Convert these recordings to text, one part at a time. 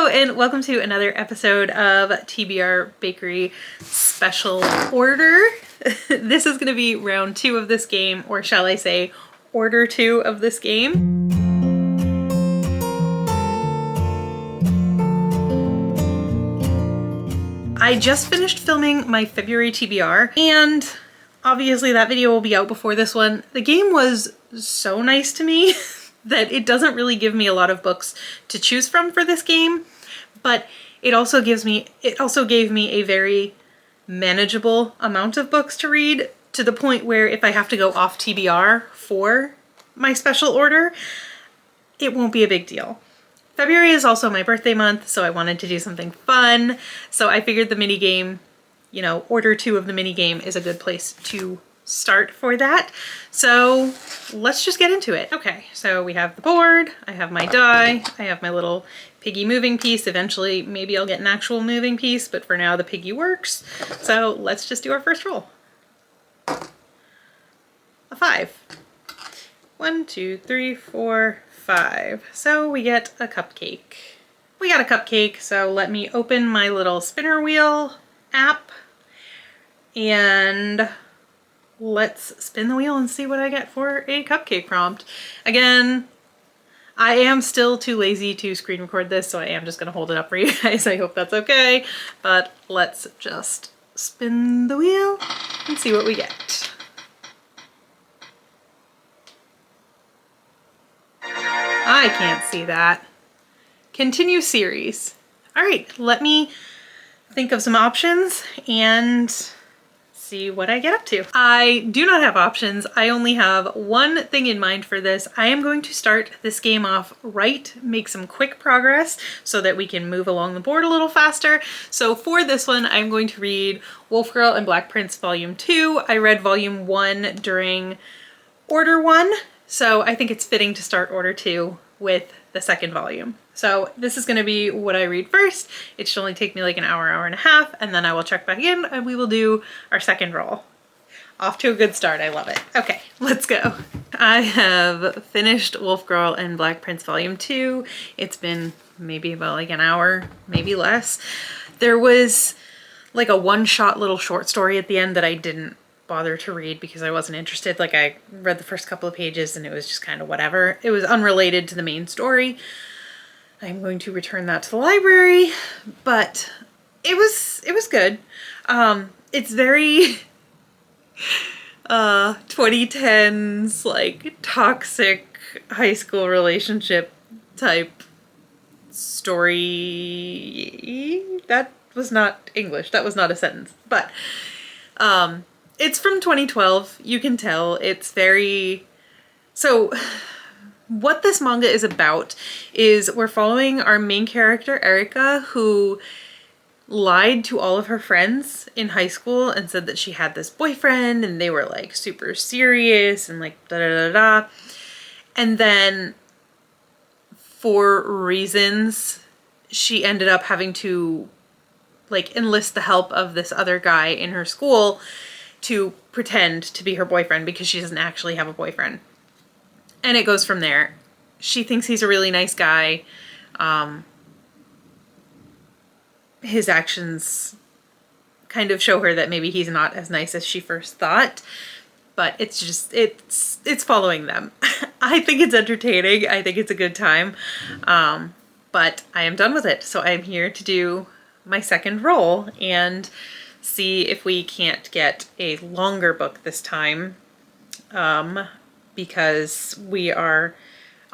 Hello and welcome to another episode of TBR Bakery Special Order. This is going to be round 2 of this game, or shall I say, order 2 of this game. I just finished filming my February TBR, and obviously that video will be out before this one. The game was so nice to me that it doesn't really give me a lot of books to choose from for this game, but it also gave me a very manageable amount of books to read, to the point where if I have to go off TBR for my special order, it won't be a big deal. February is also my birthday month, so I wanted to do something fun. So I figured the mini game, you know, order 2 of the mini game is a good place to start for that. So let's just get into it. Okay, so we have the board, I have my die, I have my little piggy moving piece. Eventually, maybe I'll get an actual moving piece, but for now the piggy works. So let's just do our first roll. A 5. 1, 2, 3, 4, 5. So we get a cupcake. We got a cupcake, so let me open my little spinner wheel app and let's spin the wheel and see what I get for a cupcake prompt. Again, I am still too lazy to screen record this, so I am just gonna hold it up for you guys. I hope that's okay, but let's just spin the wheel and see what we get. I can't see that. Continue series. All right, let me think of some options and see what I get up to. I do not have options. I only have one thing in mind for this. I am going to start this game off right, make some quick progress so that we can move along the board a little faster. So for this one, I'm going to read Wolf Girl and Black Prince Volume 2. I read Volume 1 during Order 1, so I think it's fitting to start Order 2 with the second volume. So this is going to be what I read first. It should only take me like an hour, hour and a half, and then I will check back in and we will do our second roll. Off to a good start. I love it. Okay, let's go. I have finished Wolf Girl and Black Prince Volume 2. It's been maybe about like an hour, maybe less. There was like a one-shot little short story at the end that I didn't bother to read because I wasn't interested. Like, I read the first couple of pages and it was just kind of whatever. It was unrelated to the main story. I'm going to return that to the library, but it was good. It's very 2010s like toxic high school relationship type story. That was not English. That was not a sentence. But it's from 2012. You can tell it's very... So what this manga is about is we're following our main character, Erika, who lied to all of her friends in high school and said that she had this boyfriend and they were like super serious and like da da da da. And then for reasons, she ended up having to like enlist the help of this other guy in her school to pretend to be her boyfriend because she doesn't actually have a boyfriend. And it goes from there. She thinks he's a really nice guy. His actions kind of show her that maybe he's not as nice as she first thought, but it's just, it's following them. I think it's entertaining. I think it's a good time. But I am done with it. So I'm here to do my second roll and see if we can't get a longer book this time, because we are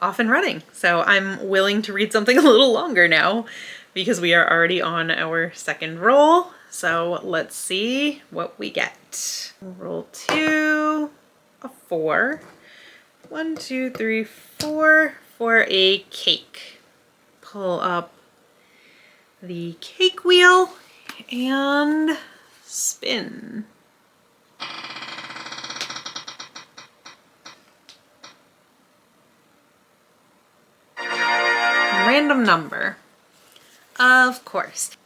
off and running. So I'm willing to read something a little longer now because we are already on our second roll. So let's see what we get. Roll 2, a 4. 1, 2, 3, 4 for a cake. Pull up the cake wheel and spin. Random number. Of course.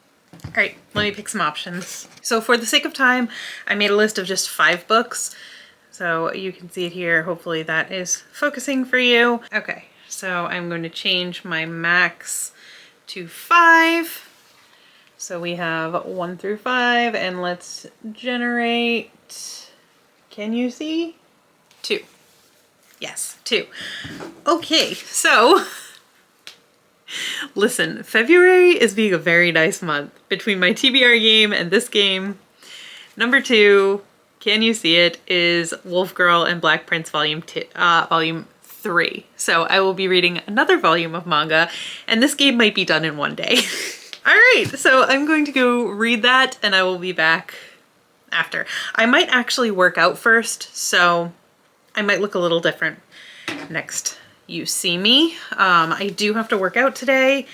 All right, let me pick some options. So for the sake of time, I made a list of just 5 books. So you can see it here. Hopefully that is focusing for you. Okay, so I'm going to change my max to 5. So we have 1 through 5, and let's generate, can you see? 2. Yes, 2. Okay, so listen, February is being a very nice month between my TBR game and this game. Number 2, can you see it, is Wolf Girl and Black Prince Volume 3. So I will be reading another volume of manga, and this game might be done in one day. All right, so I'm going to go read that, and I will be back after. I might actually work out first, so I might look a little different next you see me. I do have to work out today,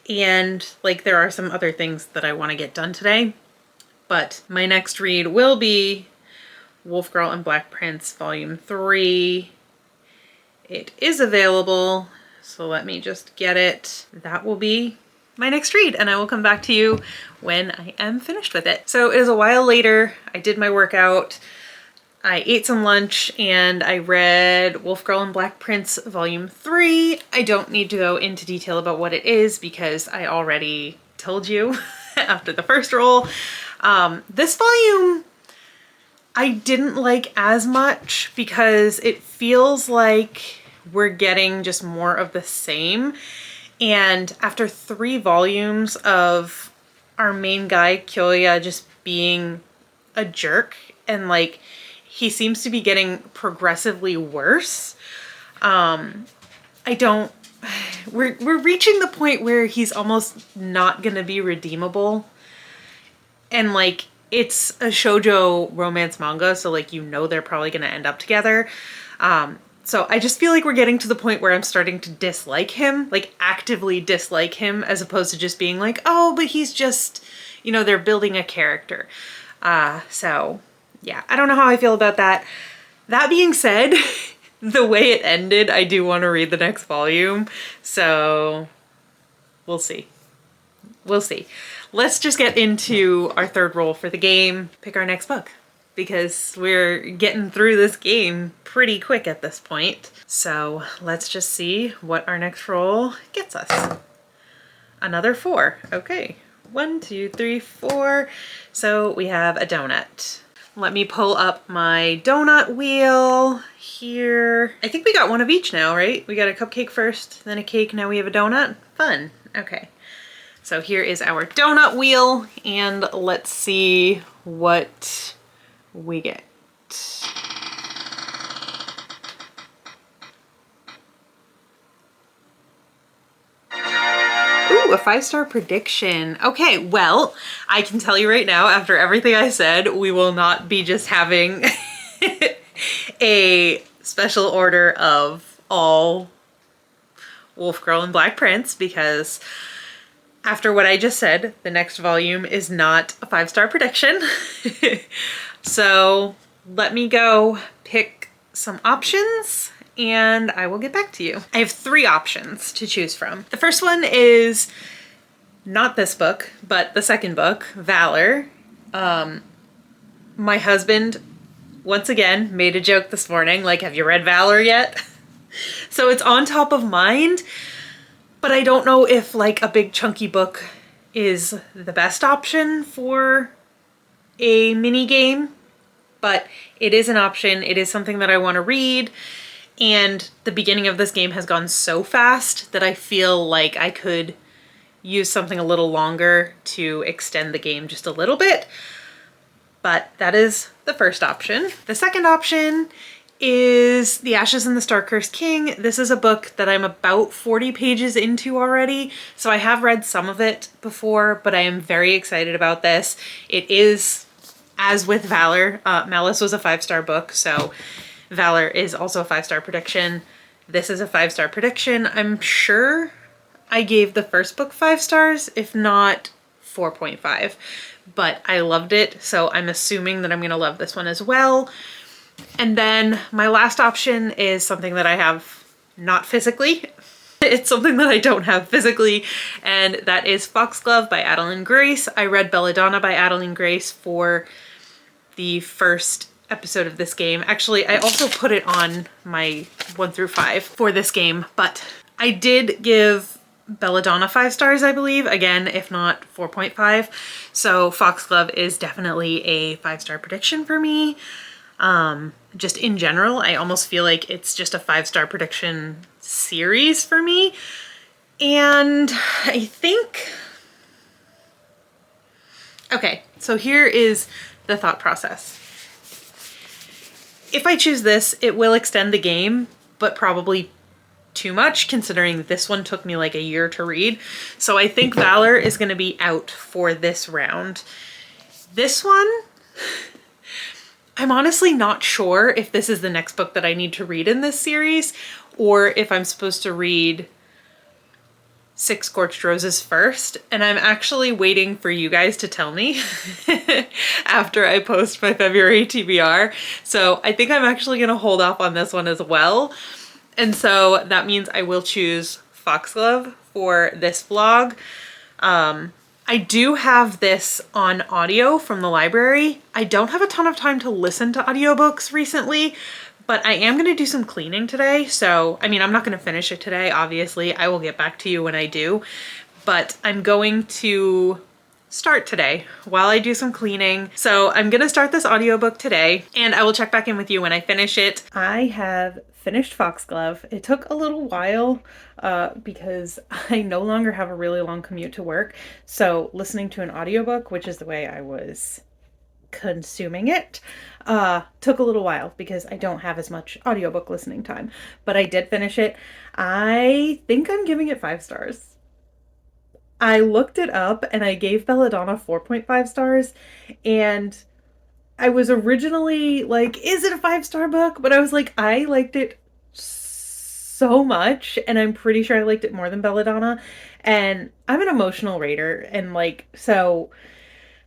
and like there are some other things that I want to get done today, but my next read will be Wolf Girl and Black Prince Volume 3. It is available, so let me just get it. That will be my next read, and I will come back to you when I am finished with it. So it is a while later. I did my workout. I ate some lunch, and I read Wolf Girl and Black Prince Volume 3. I don't need to go into detail about what it is because I already told you after the first roll. This volume I didn't like as much because it feels like we're getting just more of the same. And after 3 volumes of our main guy, Kyoya, just being a jerk, and like, he seems to be getting progressively worse. We're reaching the point where he's almost not gonna be redeemable. And like, it's a shoujo romance manga, so like, you know they're probably gonna end up together. So I just feel like we're getting to the point where I'm starting to dislike him, like actively dislike him, as opposed to just being like, oh, but he's just, you know, they're building a character. So yeah, I don't know how I feel about that. That being said, the way it ended, I do want to read the next volume. So we'll see. We'll see. Let's just get into our third roll for the game, pick our next book, because we're getting through this game pretty quick at this point. So let's just see what our next roll gets us. Another 4. Okay. 1, 2, 3, 4. So we have a donut. Let me pull up my donut wheel here. I think we got one of each now, right? We got a cupcake first, then a cake, now we have a donut. Fun. Okay. So here is our donut wheel, and let's see what we get. Ooh, a 5-star prediction. Okay, well, I can tell you right now, after everything I said, we will not be just having a special order of all Wolf Girl and Black Prince, because after what I just said, the next volume is not a 5-star prediction. So let me go pick some options and I will get back to you. I have 3 options to choose from. The first one is not this book, but the second book, Valor. My husband, once again, made a joke this morning, like, have you read Valor yet? So it's on top of mind, but I don't know if like a big chunky book is the best option for a mini game, but it is an option. It is something that I want to read. And the beginning of this game has gone so fast that I feel like I could use something a little longer to extend the game just a little bit. But that is the first option. The second option is The Ashes and the Star-Cursed King. This is a book that I'm about 40 pages into already, so I have read some of it before, but I am very excited about this. It is, as with Valor, Malice was a 5-star book, so Valor is also a 5-star prediction. This is a 5-star prediction. I'm sure I gave the first book 5 stars, if not 4.5, but I loved it, so I'm assuming that I'm gonna love this one as well. And then my last option is something that I have not physically. It's something that I don't have physically, and that is Foxglove by Adeline Grace. I read Belladonna by Adeline Grace for the first episode of this game. Actually, I also put it on my 1 through 5 for this game, but I did give Belladonna 5 stars, I believe. Again, if not 4.5. So Foxglove is definitely a 5-star prediction for me. Just in general, I almost feel like it's just a 5-star prediction series for me. And I think... Okay, so here is the thought process. If I choose this, it will extend the game, but probably too much, considering this one took me like a year to read. So I think Valor is going to be out for this round. This one, I'm honestly not sure if this is the next book that I need to read in this series, or if I'm supposed to read Six Scorched Roses first, and I'm actually waiting for you guys to tell me after I post my February TBR. So I think I'm actually going to hold off on this one as well. And so that means I will choose Foxglove for this vlog. I do have this on audio from the library. I don't have a ton of time to listen to audiobooks recently, but I am going to do some cleaning today. So, I mean, I'm not going to finish it today, obviously. I will get back to you when I do. But I'm going to start today while I do some cleaning. So I'm going to start this audiobook today, and I will check back in with you when I finish it. I have finished Foxglove. It took a little while because I no longer have a really long commute to work. So listening to an audiobook, which is the way I was consuming it, took a little while because I don't have as much audiobook listening time, but I did finish it. I think I'm giving it 5 stars. I looked it up and I gave Belladonna 4.5 stars, and I was originally like, is it a 5-star book? But I was like, I liked it so much, and I'm pretty sure I liked it more than Belladonna, and I'm an emotional reader, and like, so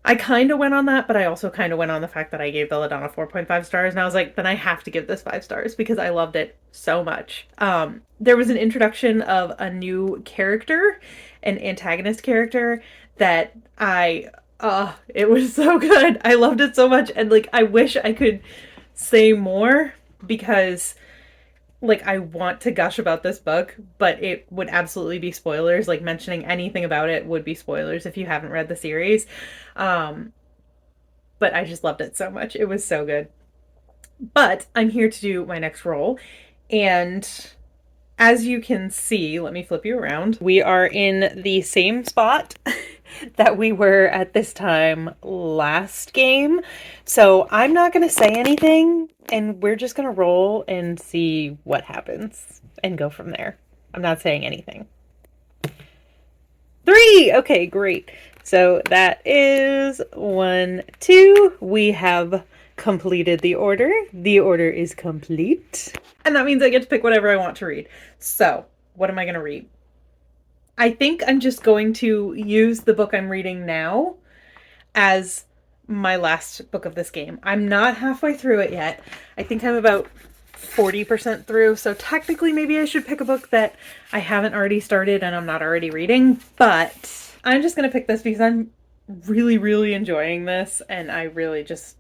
I kind of went on that, but I also kind of went on the fact that I gave Belladonna 4.5 stars, and I was like, then I have to give this 5 stars because I loved it so much. There was an introduction of a new character, an antagonist character, that it was so good. I loved it so much, and like, I wish I could say more because like, I want to gush about this book, but it would absolutely be spoilers. Like, mentioning anything about it would be spoilers if you haven't read the series. But I just loved it so much. It was so good. But I'm here to do my next roll, and as you can see, let me flip you around. We are in the same spot that we were at this time last game. So I'm not going to say anything, and we're just going to roll and see what happens and go from there. I'm not saying anything. 3! Okay, great. So that is 1, 2. We have completed the order. The order is complete. And that means I get to pick whatever I want to read. So, what am I going to read? I think I'm just going to use the book I'm reading now as my last book of this game. I'm not halfway through it yet. I think I'm about 40% through, so technically maybe I should pick a book that I haven't already started and I'm not already reading, but I'm just going to pick this because I'm really, really enjoying this, and I really just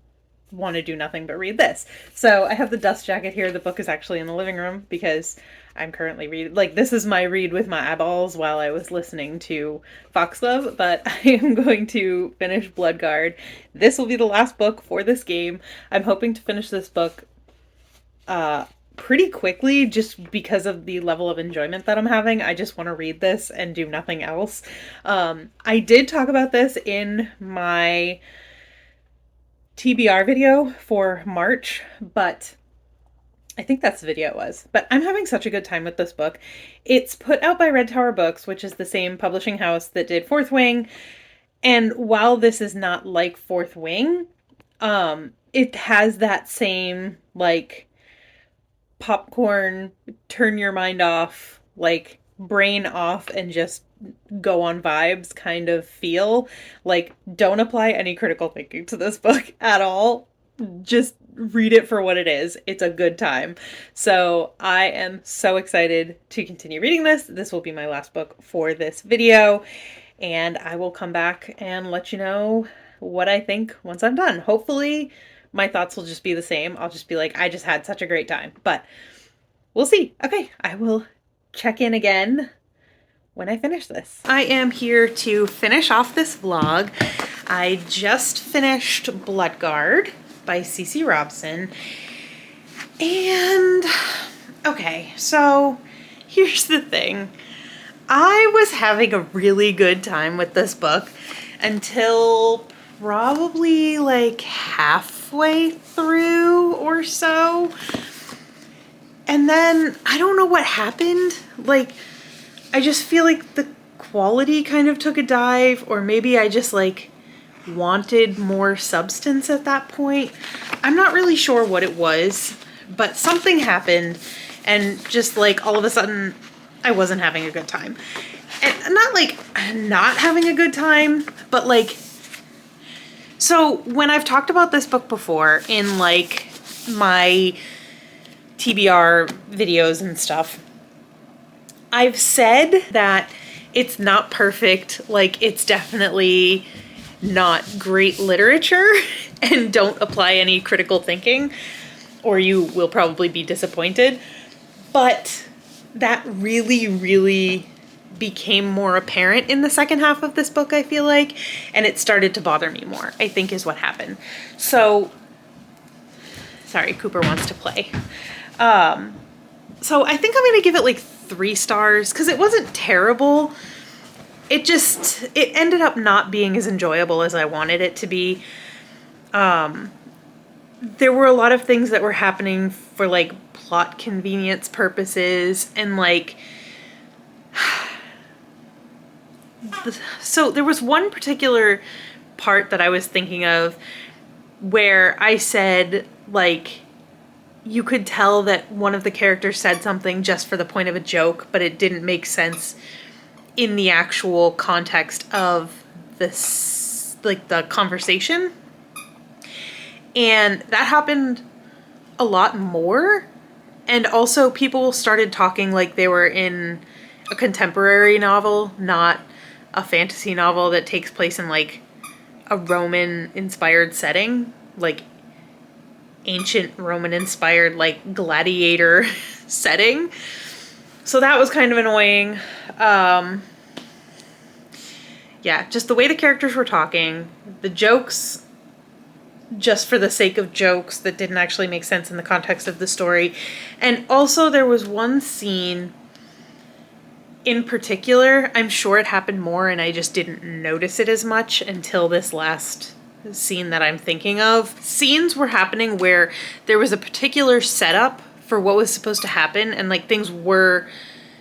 want to do nothing but read this. So I have the dust jacket here. The book is actually in the living room because I'm currently reading, like, this is my read with my eyeballs while I was listening to Foxglove, but I am going to finish Bloodguard. This will be the last book for this game. I'm hoping to finish this book pretty quickly just because of the level of enjoyment that I'm having. I just want to read this and do nothing else. I did talk about this in my TBR video for March, but I think that's the video it was. But I'm having such a good time with this book. It's put out by Red Tower Books, which is the same publishing house that did Fourth Wing. And while this is not like Fourth Wing, it has that same, like, popcorn, turn your mind off, like, brain off and just go on vibes kind of feel. Like, don't apply any critical thinking to this book at all. Just read it for what it is. It's a good time. So I am so excited to continue reading this. This will be my last book for this video, and I will come back and let you know what I think once I'm done. Hopefully my thoughts will just be the same. I'll just be like, I just had such a great time, but we'll see. Okay, I will check in again when I finish this. I am here to finish off this vlog. I just finished Bloodguard by CC Robson. And okay, so here's the thing. I was having a really good time with this book until probably like halfway through or so. And then I don't know what happened. Like, I just feel like the quality kind of took a dive, or maybe I just like wanted more substance at that point. I'm not really sure what it was, but something happened and just like all of a sudden I wasn't having a good time. And not like not having a good time, but like, so when I've talked about this book before in like my TBR videos and stuff, I've said that it's not perfect, like it's definitely not great literature, and don't apply any critical thinking or you will probably be disappointed. But that really, really became more apparent in the second half of this book, I feel like, and it started to bother me more, I think is what happened. So, sorry, Cooper wants to play. So I think I'm gonna give it like 3 stars, because it wasn't terrible. It ended up not being as enjoyable as I wanted it to be. There were a lot of things that were happening for like plot convenience purposes, and like, so there was one particular part that I was thinking of where I said like, you could tell that one of the characters said something just for the point of a joke, but it didn't make sense in the actual context of this, like the conversation. And that happened a lot more. And also people started talking like they were in a contemporary novel, not a fantasy novel that takes place in like a Roman inspired setting, like ancient Roman inspired like gladiator setting. So that was kind of annoying. Yeah, just the way the characters were talking, the jokes just for the sake of jokes that didn't actually make sense in the context of the story. And also there was one scene in particular, I'm sure it happened more and I just didn't notice it as much until this last scene that I'm thinking of. Scenes were happening where there was a particular setup for what was supposed to happen, and like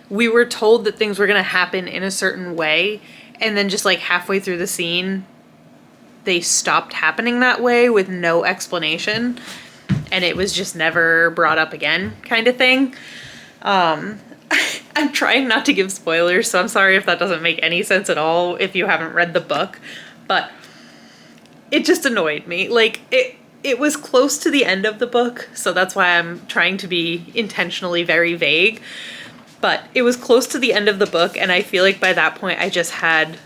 we were told that things were gonna happen in a certain way, and then just like halfway through the scene they stopped happening that way with no explanation, and it was just never brought up again, kind of thing. I'm trying not to give spoilers, so I'm sorry if that doesn't make any sense at all if you haven't read the book, but it just annoyed me. Like, it was close to the end of the book, so that's why I'm trying to be intentionally very vague, but it was close to the end of the book, and I feel like by that point I just had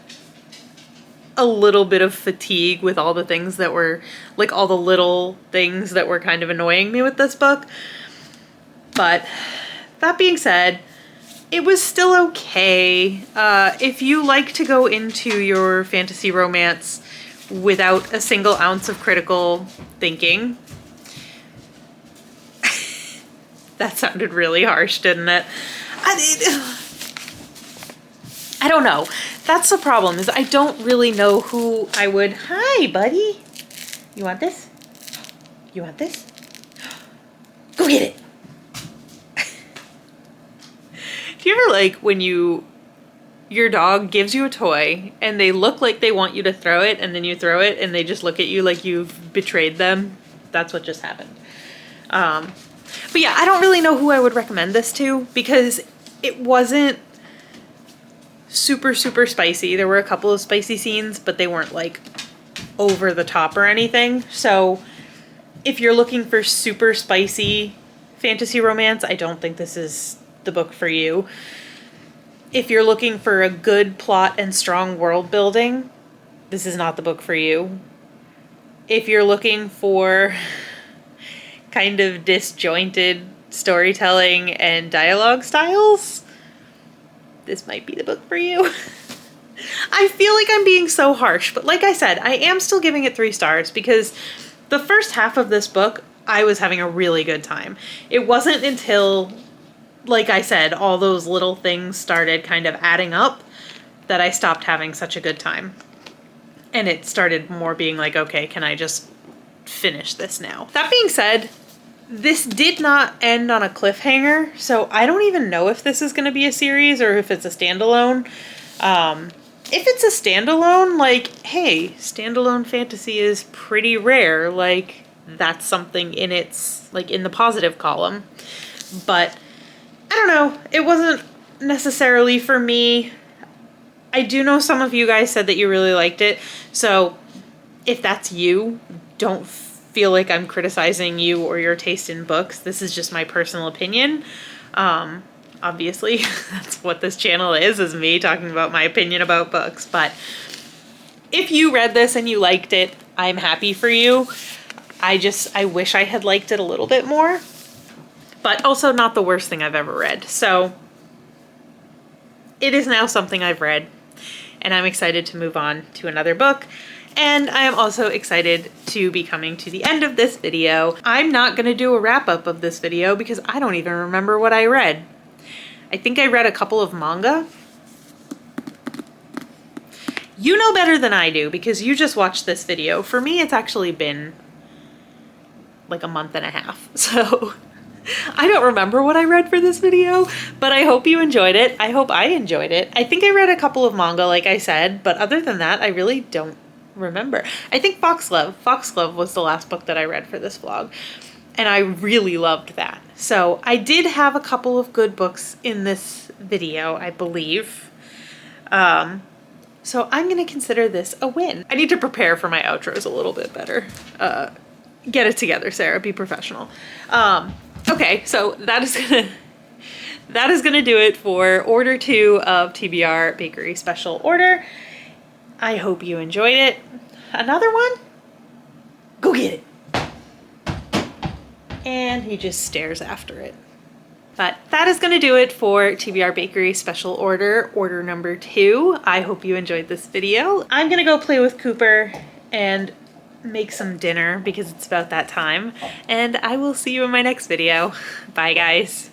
a little bit of fatigue with all the things that were, like all the little things that were kind of annoying me with this book. But that being said, it was still okay. If you like to go into your fantasy romance without a single ounce of critical thinking, that sounded really harsh, didn't it? I don't know. That's the problem, is I don't really know who I would... Hi, buddy. You want this? You want this? Go get it. Do you ever like when your dog gives you a toy and they look like they want you to throw it, and then you throw it and they just look at you like you've betrayed them? That's what just happened. But yeah, I don't really know who I would recommend this to, because it wasn't super, super spicy. There were a couple of spicy scenes, but they weren't like over the top or anything. So if you're looking for super spicy fantasy romance, I don't think this is the book for you. If you're looking for a good plot and strong world building, this is not the book for you. If you're looking for kind of disjointed storytelling and dialogue styles, this might be the book for you. I feel like I'm being so harsh, but like I said, I am still giving it 3 stars because the first half of this book, I was having a really good time. It wasn't until, like I said, all those little things started kind of adding up that I stopped having such a good time. And it started more being like, okay, can I just finish this now? That being said, this did not end on a cliffhanger, so I don't even know if this is going to be a series or if it's a standalone. If it's a standalone, like, hey, standalone fantasy is pretty rare. Like, that's something in its, like, in the positive column. But, I don't know. It wasn't necessarily for me. I do know some of you guys said that you really liked it. So, if that's you, don't feel like I'm criticizing you or your taste in books. This is just my personal opinion. Obviously, that's what this channel is me talking about my opinion about books. But if you read this and you liked it, I'm happy for you. I wish I had liked it a little bit more, but also not the worst thing I've ever read. So it is now something I've read, and I'm excited to move on to another book. And I am also excited to be coming to the end of this video. I'm not going to do a wrap up of this video because I don't even remember what I read. I think I read a couple of manga. You know better than I do because you just watched this video. For me, it's actually been like a month and a half. So I don't remember what I read for this video, but I hope you enjoyed it. I hope I enjoyed it. I think I read a couple of manga, like I said, but other than that, I really don't remember. I think Foxglove was the last book that I read for this vlog, and I really loved that. So I did have a couple of good books in this video, I believe. So I'm going to consider this a win. I need to prepare for my outros a little bit better. Get it together, Sarah. Be professional. Okay, so that is gonna do it for Order 2 of TBR Bakery Special Order. I hope you enjoyed it. Another one? Go get it. And he just stares after it. But that is going to do it for TBR Bakery Special Order, Order number 2. I hope you enjoyed this video. I'm going to go play with Cooper and make some dinner because it's about that time. And I will see you in my next video. Bye, guys.